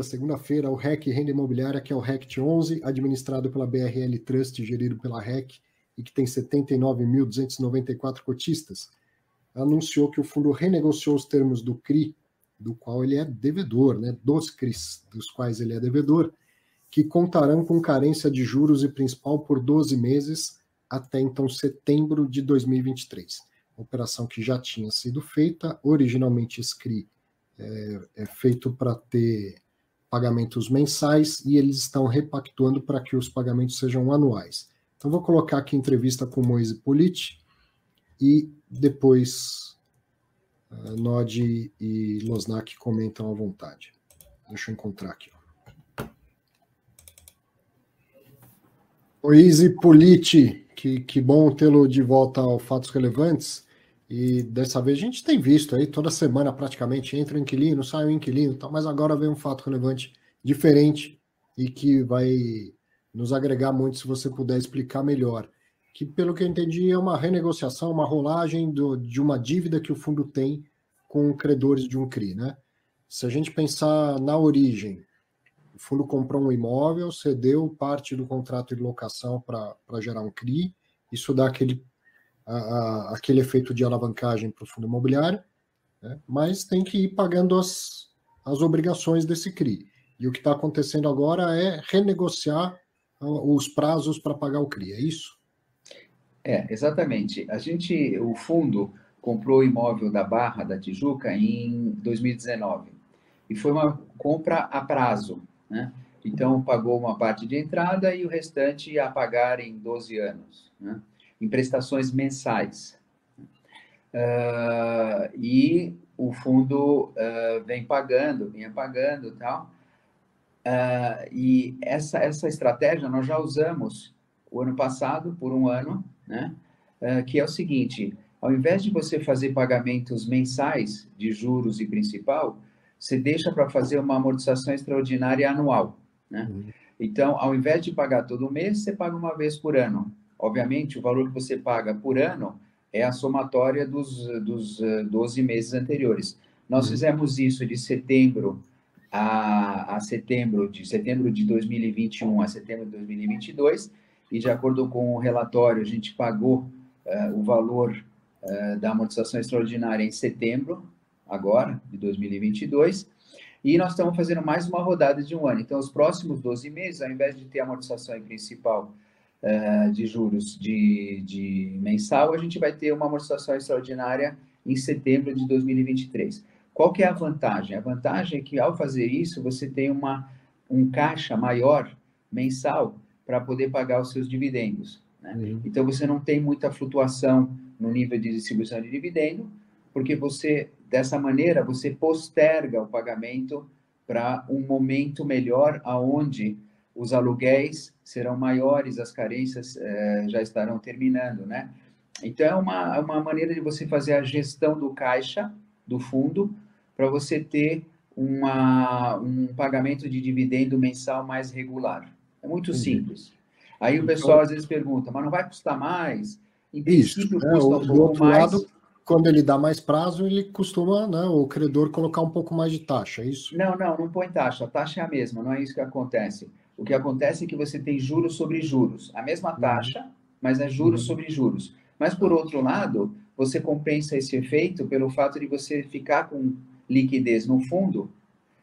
segunda-feira, o REC Renda Imobiliária, que é o RECT 11, administrado pela BRL Trust, gerido pela REC, e que tem 79.294 cotistas, anunciou que o fundo renegociou os termos do CRI, do qual ele é devedor, né, dos CRIs, dos quais ele é devedor, que contarão com carência de juros e principal por 12 meses, até então setembro de 2023. Operação que já tinha sido feita, originalmente esse CRI é feito para ter pagamentos mensais e eles estão repactuando para que os pagamentos sejam anuais. Então vou colocar aqui entrevista com Moise Politi e depois Nodi e Losnak comentam à vontade. Deixa eu encontrar aqui. Moise Politi, que bom tê-lo de volta ao Fatos Relevantes. E dessa vez a gente tem visto aí, toda semana praticamente, entra o inquilino, sai o inquilino, tal, mas agora vem um fato relevante diferente e que vai nos agregar muito se você puder explicar melhor. Que, pelo que eu entendi, é uma renegociação, uma rolagem de uma dívida que o fundo tem com credores de um CRI, né? Se a gente pensar na origem, o fundo comprou um imóvel, cedeu parte do contrato de locação para gerar um CRI, isso dá aquele efeito de alavancagem para o fundo imobiliário, né? Mas tem que ir pagando as obrigações desse CRI. E o que está acontecendo agora é renegociar os prazos para pagar o CRI, é isso? Exatamente. O fundo comprou o imóvel da Barra da Tijuca em 2019 e foi uma compra a prazo, né? Então pagou uma parte de entrada e o restante a pagar em 12 anos, né? Em prestações mensais. E o fundo vinha pagando e tal. E essa estratégia nós já usamos o ano passado, por um ano, né? Que é o seguinte: ao invés de você fazer pagamentos mensais de juros e principal, você deixa para fazer uma amortização extraordinária anual, né? Então, ao invés de pagar todo mês, você paga uma vez por ano. Obviamente, o valor que você paga por ano é a somatória dos 12 meses anteriores. Nós fizemos isso de setembro a setembro de 2021 a setembro de 2022, e de acordo com o relatório, a gente pagou o valor da amortização extraordinária em setembro, agora, de 2022, e nós estamos fazendo mais uma rodada de um ano. Então, os próximos 12 meses, ao invés de ter amortização principal de juros de mensal, a gente vai ter uma amortização extraordinária em setembro de 2023. Qual que é a vantagem? A vantagem é que, ao fazer isso, você tem um caixa maior mensal para poder pagar os seus dividendos, né? Então, você não tem muita flutuação no nível de distribuição de dividendo, porque dessa maneira, você posterga o pagamento para um momento melhor, aonde os aluguéis serão maiores, as carências já estarão terminando, né? Então, é uma maneira de você fazer a gestão do caixa, do fundo, para você ter um pagamento de dividendo mensal mais regular. É muito simples. Aí o pessoal às vezes pergunta, mas não vai custar mais? Em princípio, custa um pouco mais. Lado, quando ele dá mais prazo, ele costuma, né, o credor colocar um pouco mais de taxa, é isso? Não põe taxa. A taxa é a mesma, não é isso que acontece. O que acontece é que você tem juros sobre juros. A mesma taxa, mas é juros sobre juros. Mas, por outro lado, você compensa esse efeito pelo fato de você ficar com liquidez no fundo,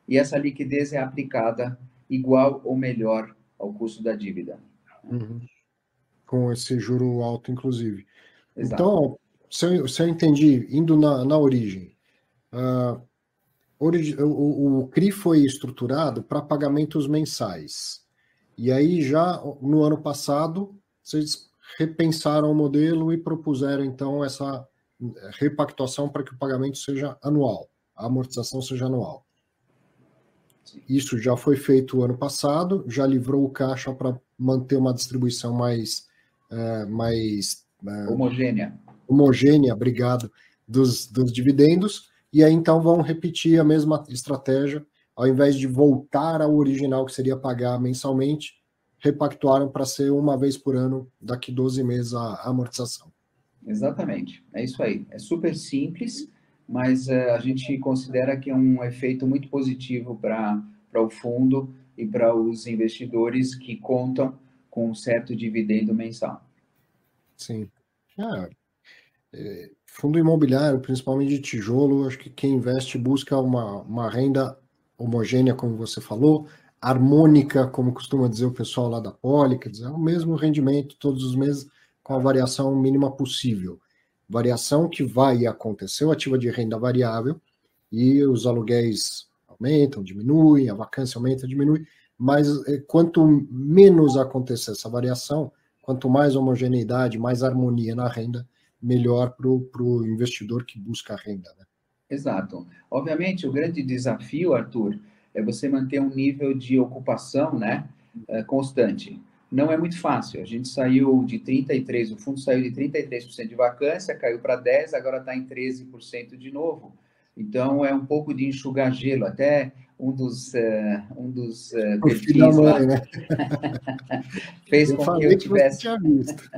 e essa liquidez é aplicada igual ou melhor ao custo da dívida. Com esse juro alto, inclusive. Exato. Então, se eu entendi, indo na origem, o CRI foi estruturado para pagamentos mensais. E aí, já no ano passado, vocês repensaram o modelo e propuseram, então, essa repactuação para que o pagamento seja anual, a amortização seja anual. Sim. Isso já foi feito ano passado, já livrou o caixa para manter uma distribuição mais homogênea, obrigado, dos dividendos, e aí então vão repetir a mesma estratégia, ao invés de voltar ao original, que seria pagar mensalmente, repactuaram para ser uma vez por ano, daqui 12 meses, a amortização. Exatamente, é isso aí. É super simples, mas a gente considera que é um efeito muito positivo para para o fundo e para os investidores que contam com um certo dividendo mensal. Sim. Fundo imobiliário, principalmente de tijolo, acho que quem investe busca uma renda homogênea, como você falou, harmônica, como costuma dizer o pessoal lá da Poli, quer dizer, é o mesmo rendimento todos os meses, com a variação mínima possível. Variação que vai acontecer, o ativo de renda variável, e os aluguéis aumentam, diminuem, a vacância aumenta, diminui, mas quanto menos acontecer essa variação, quanto mais homogeneidade, mais harmonia na renda, melhor para o investidor que busca a renda. Né? Exato. Obviamente, o grande desafio, Arthur, é você manter um nível de ocupação, né, constante. Não é muito fácil. A gente saiu de 33%, o fundo saiu de 33% de vacância, caiu para 10%, agora está em 13% de novo. Então, é um pouco de enxugar gelo. Até um dos perfis mãe, lá né? fez eu com que falei eu que você tivesse... tinha visto.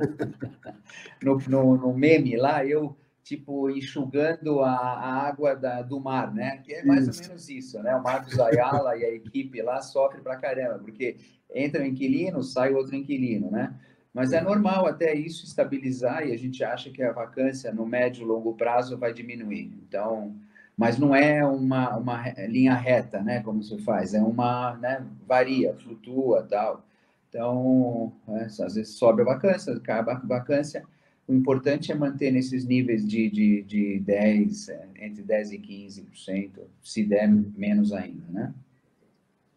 no meme lá, eu, tipo, enxugando a água do mar, né? Que é mais ou menos isso, né? O Marcos Ayala e a equipe lá sofrem pra caramba, porque entra um inquilino, sai outro inquilino, né? Mas é normal até isso estabilizar e a gente acha que a vacância no médio e longo prazo vai diminuir. Então, mas não é uma linha reta, né? Como se faz, é uma, né? Varia, flutua, tal. Então, às vezes sobe a vacância, acaba a vacância. O importante é manter nesses níveis de 10, entre 10% e 15%, se der menos ainda, né?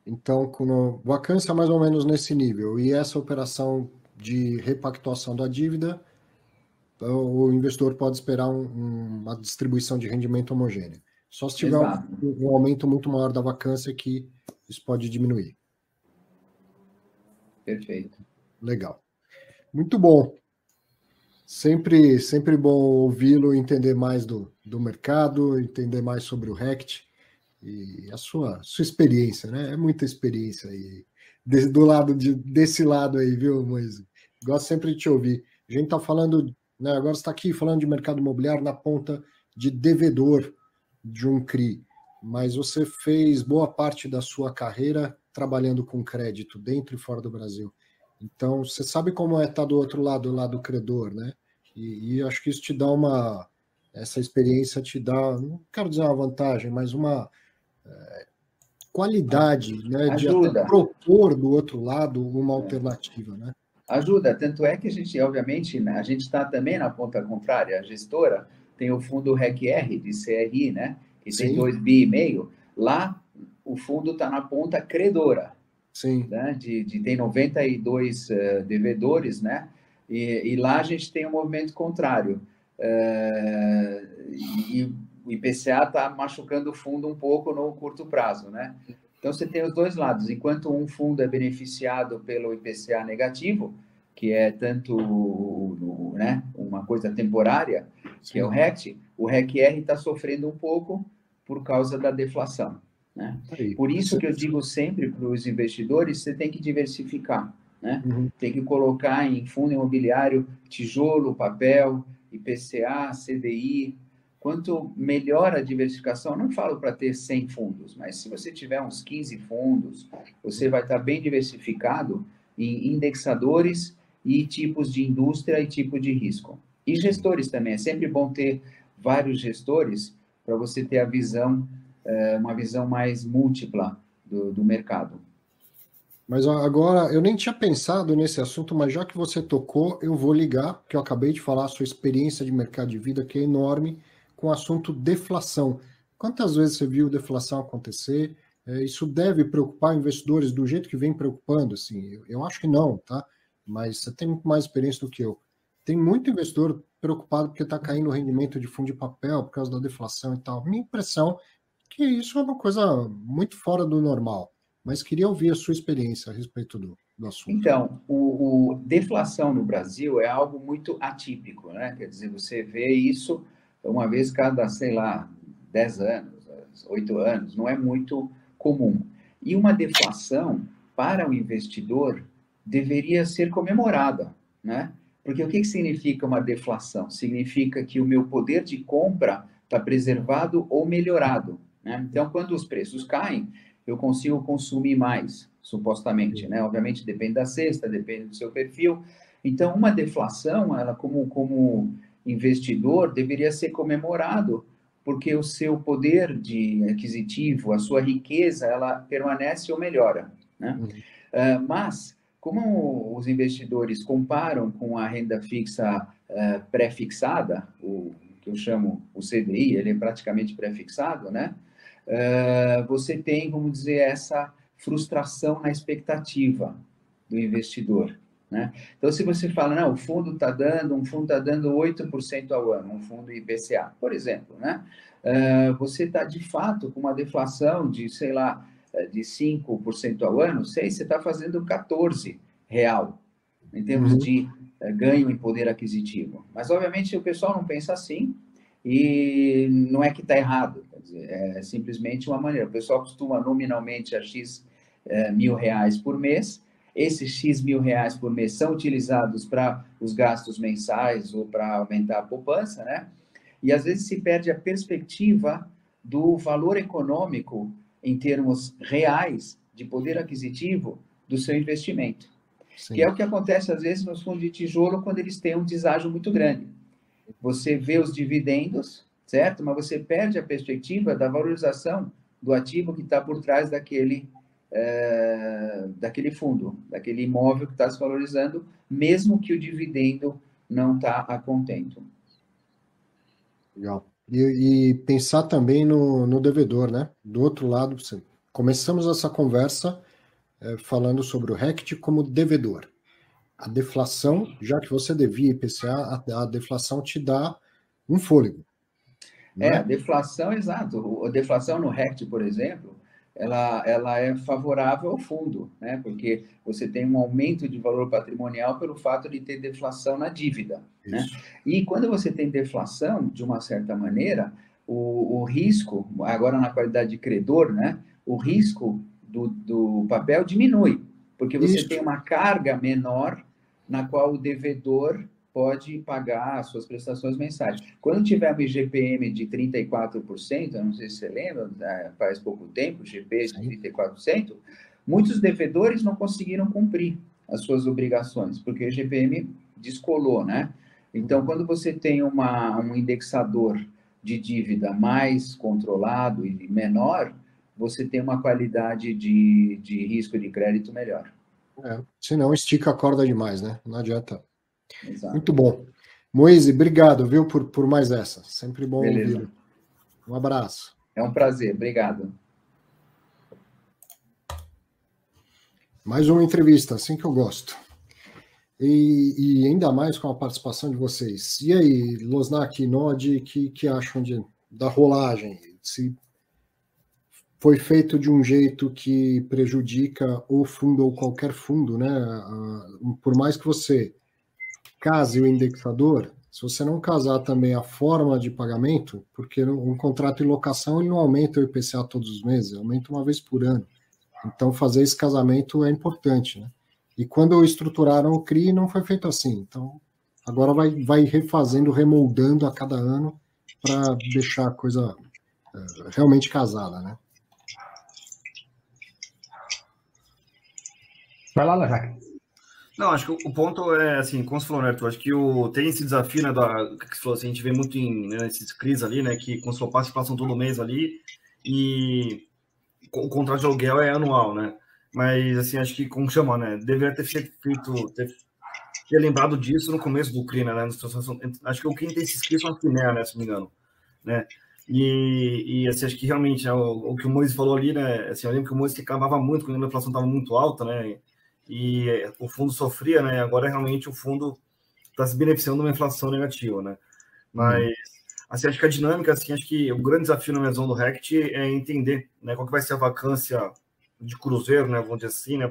Então, com vacância mais ou menos nesse nível, e essa operação de repactuação da dívida, o investidor pode esperar uma distribuição de rendimento homogênea. Só se tiver Exato. um aumento muito maior da vacância que isso pode diminuir. Perfeito. Legal. Muito bom. Sempre bom ouvi-lo, entender mais do mercado, entender mais sobre o RECT e a sua experiência, né? É muita experiência aí. Desse lado aí, viu, Moisés? Gosto sempre de te ouvir. A gente está falando, né, agora está aqui falando de mercado imobiliário na ponta de devedor de um CRI, mas você fez boa parte da sua carreira trabalhando com crédito dentro e fora do Brasil. Então, você sabe como é estar do outro lado, lá do credor, né? E acho que isso te dá essa experiência te dá, não quero dizer uma vantagem, mas uma qualidade, né, de até Ajuda. propor do outro lado uma alternativa, né? Ajuda, tanto é que a gente, obviamente, né, a gente está também na ponta contrária. A gestora tem o fundo REC-R, de CRI, né? Que tem Sim. 2,5 bi. Lá, o fundo está na ponta credora. Sim. Né? Tem 92 devedores, né? E lá a gente tem um movimento contrário. E o IPCA está machucando o fundo um pouco no curto prazo, né? Então, você tem os dois lados. Enquanto um fundo é beneficiado pelo IPCA negativo, que é tanto, né, uma coisa temporária, que é o REC-R está sofrendo um pouco por causa da deflação. Né? Por isso que eu digo sempre para os investidores, você tem que diversificar. Né? Uhum. Tem que colocar em fundo imobiliário tijolo, papel, IPCA, CDI. Quanto melhor a diversificação, não falo para ter 100 fundos, mas se você tiver uns 15 fundos, você vai estar bem diversificado em indexadores e tipos de indústria e tipo de risco. E gestores também, é sempre bom ter vários gestores para você ter a visão, uma visão mais múltipla do mercado. Mas agora, eu nem tinha pensado nesse assunto, mas já que você tocou, eu vou ligar, porque eu acabei de falar a sua experiência de mercado de vida, que é enorme, com o assunto deflação. Quantas vezes você viu deflação acontecer? Isso deve preocupar investidores do jeito que vem preocupando? Assim, eu acho que não, tá? Mas você tem muito mais experiência do que eu. Tem muito investidor preocupado porque está caindo o rendimento de fundo de papel por causa da deflação e tal. Minha impressão é que isso é uma coisa muito fora do normal. Mas queria ouvir a sua experiência a respeito do assunto. Então, o deflação no Brasil é algo muito atípico, né? Quer dizer, você vê isso uma vez cada, sei lá, 10 anos, 8 anos, não é muito comum. E uma deflação, para o investidor, deveria ser comemorada, né? Porque o que significa uma deflação? Significa que o meu poder de compra está preservado ou melhorado, né? Então, quando os preços caem, eu consigo consumir mais, supostamente, né? Obviamente depende da cesta, depende do seu perfil. Então, uma deflação, ela como investidor, deveria ser comemorado, porque o seu poder de aquisitivo, a sua riqueza, ela permanece ou melhora, né? Mas, como os investidores comparam com a renda fixa pré-fixada, o que eu chamo o CDI, ele é praticamente pré-fixado, né? Você tem, vamos dizer, essa frustração na expectativa do investidor, né? Então, se você fala, não, um fundo está dando 8% ao ano, um fundo IPCA, por exemplo, né? Você está, de fato, com uma deflação de, sei lá, de 5% ao ano, você está fazendo 14 real, em termos de ganho em poder aquisitivo. Mas, obviamente, o pessoal não pensa assim, e não é que está errado, quer dizer, é simplesmente uma maneira. O pessoal costuma nominalmente a X mil reais por mês, esses X mil reais por mês são utilizados para os gastos mensais ou para aumentar a poupança, né? E às vezes se perde a perspectiva do valor econômico em termos reais de poder aquisitivo do seu investimento. Sim. Que é o que acontece às vezes nos fundos de tijolo quando eles têm um deságio muito grande. Você vê os dividendos, certo? Mas você perde a perspectiva da valorização do ativo que está por trás daquele fundo, daquele imóvel que está se valorizando, mesmo que o dividendo não está a contento. Legal. E pensar também no devedor, né? Do outro lado, começamos essa conversa falando sobre o RECT como devedor. A deflação, já que você devia IPCA, a deflação te dá um fôlego. A deflação, exato. A deflação no RECT, por exemplo, ela é favorável ao fundo, né? Porque você tem um aumento de valor patrimonial pelo fato de ter deflação na dívida, né? E quando você tem deflação, de uma certa maneira, o risco, agora na qualidade de credor, né? O risco do papel diminui, porque você tem uma carga menor na qual o devedor pode pagar as suas prestações mensais. Quando tiver um IGPM de 34%, eu não sei se você lembra, faz pouco tempo, IGP de 34%, muitos devedores não conseguiram cumprir as suas obrigações, porque o IGPM descolou, né? Então, quando você tem um indexador de dívida mais controlado e menor, você tem uma qualidade de risco de crédito melhor. Senão estica a corda demais, né? Não adianta. Exato. Muito bom. Moise, obrigado, viu, por mais essa. Sempre bom ouvir. Um abraço. É um prazer, obrigado. Mais uma entrevista, assim que eu gosto. E ainda mais com a participação de vocês. E aí, Losnak e Nod, que acham da rolagem? Se foi feito de um jeito que prejudica o fundo ou qualquer fundo, né? Por mais que você case o indexador, se você não casar também a forma de pagamento, porque um contrato de locação ele não aumenta o IPCA todos os meses, aumenta uma vez por ano. Então, fazer esse casamento é importante, né? E quando estruturaram o CRI, não foi feito assim. Então, agora vai refazendo, remoldando a cada ano para deixar a coisa realmente casada, né? Vai lá, Jaque. Não, acho que o ponto é, assim, como você falou, né, Arthur? Acho que tem esse desafio, né, que você falou, assim, a gente vê muito nesses crises ali, né, que como você falou, passam todo mês ali, e o contrato de aluguel é anual, né? Mas, assim, acho que, como chama, né, deveria ter lembrado disso no começo do CRI, né, acho que quem tem esses CRIs são as Finéa, né, se não me engano, né? E assim, acho que realmente, né, o que o Moise falou ali, né, assim, eu lembro que o Moise reclamava muito quando a inflação estava muito alta, né, e o fundo sofria, né? Agora realmente o fundo está se beneficiando de uma inflação negativa, né? Mas assim, acho que a dinâmica, assim, acho que o grande desafio na visão do RECT é entender, né, qual que vai ser a vacância de cruzeiro, né? Vamos dizer assim, né?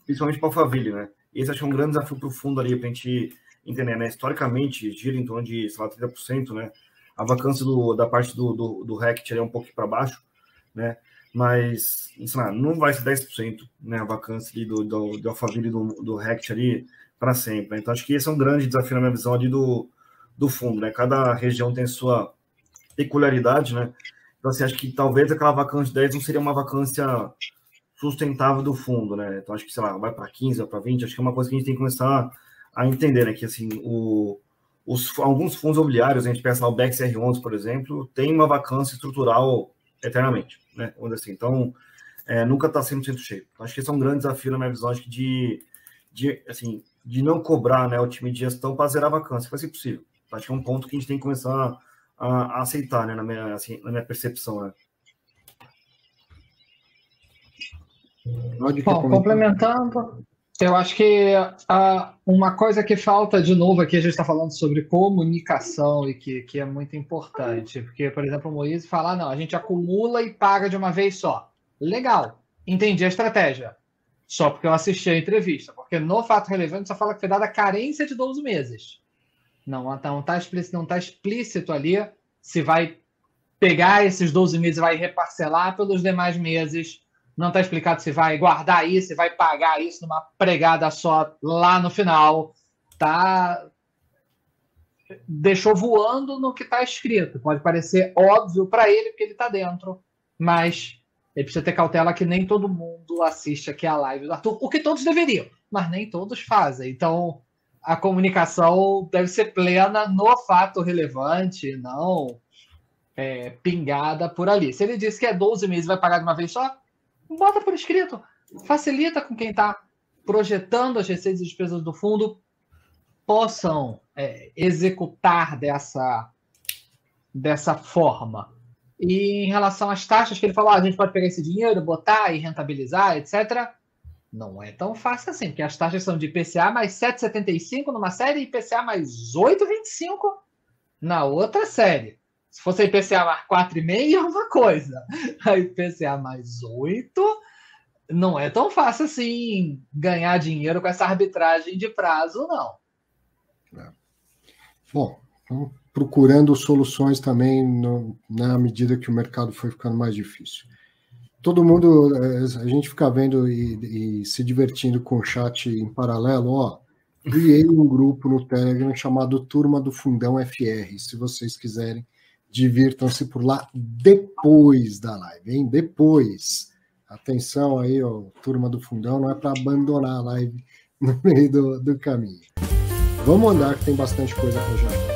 Principalmente para o Alphaville, né? E esse acho que é um grande desafio para o fundo ali, para a gente entender, né? Historicamente gira em torno de, sei lá, 30%, né? A vacância da parte do RECT é um pouco para baixo, né? Mas, sei lá, não vai ser 10%, né, a vacância ali do Alphaville do RECT ali para sempre, né? Então, acho que esse é um grande desafio na minha visão ali do fundo, né? Cada região tem sua peculiaridade, né? Então, assim, acho que talvez aquela vacância de 10 não seria uma vacância sustentável do fundo, né? Então, acho que, sei lá, vai para 15, vai para 20, acho que é uma coisa que a gente tem que começar a entender, né? Que, assim, alguns fundos imobiliários, a gente pensa lá, o BXR11, por exemplo, tem uma vacância estrutural eternamente, né? Vamos dizer assim. Então, nunca está 100% cheio. Então, acho que esse é um grande desafio, na minha visão, acho que de não cobrar, né, o time de gestão para zerar a vacância, vai ser possível. Acho que é um ponto que a gente tem que começar a aceitar, né, na minha percepção, né? Bom, complementando, eu acho que uma coisa que falta de novo aqui, a gente está falando sobre comunicação e que é muito importante, porque, por exemplo, o Moise fala, não, a gente acumula e paga de uma vez só. Legal, entendi a estratégia, só porque eu assisti a entrevista, porque no fato relevante só fala que foi dada a carência de 12 meses. Não está explícito ali se vai pegar esses 12 meses e vai reparcelar pelos demais meses. Não está explicado se vai guardar isso, se vai pagar isso numa pregada só lá no final. Deixou voando no que está escrito. Pode parecer óbvio para ele, porque ele está dentro, mas ele precisa ter cautela que nem todo mundo assiste aqui a live do Arthur, porque todos deveriam, mas nem todos fazem. Então, a comunicação deve ser plena no fato relevante, não pingada por ali. Se ele disse que é 12 meses e vai pagar de uma vez só, bota por escrito. Facilita com quem está projetando as receitas e despesas do fundo possam executar dessa forma. E em relação às taxas, que ele falou, a gente pode pegar esse dinheiro, botar e rentabilizar, etc., não é tão fácil assim, porque as taxas são de IPCA mais 7,75 numa série e IPCA mais 8,25 na outra série. Se fosse IPCA mais 4,5 é uma coisa. A IPCA mais 8 não é tão fácil assim ganhar dinheiro com essa arbitragem de prazo, não. Bom, então, procurando soluções também na medida que o mercado foi ficando mais difícil. Todo mundo, a gente fica vendo e se divertindo com o chat em paralelo, criei um grupo no Telegram chamado Turma do Fundão FR. Se vocês quiserem, divirtam-se por lá depois da live, hein? Depois. Atenção aí, Turma do Fundão, não é para abandonar a live no meio do caminho. Vamos andar, que tem bastante coisa para já.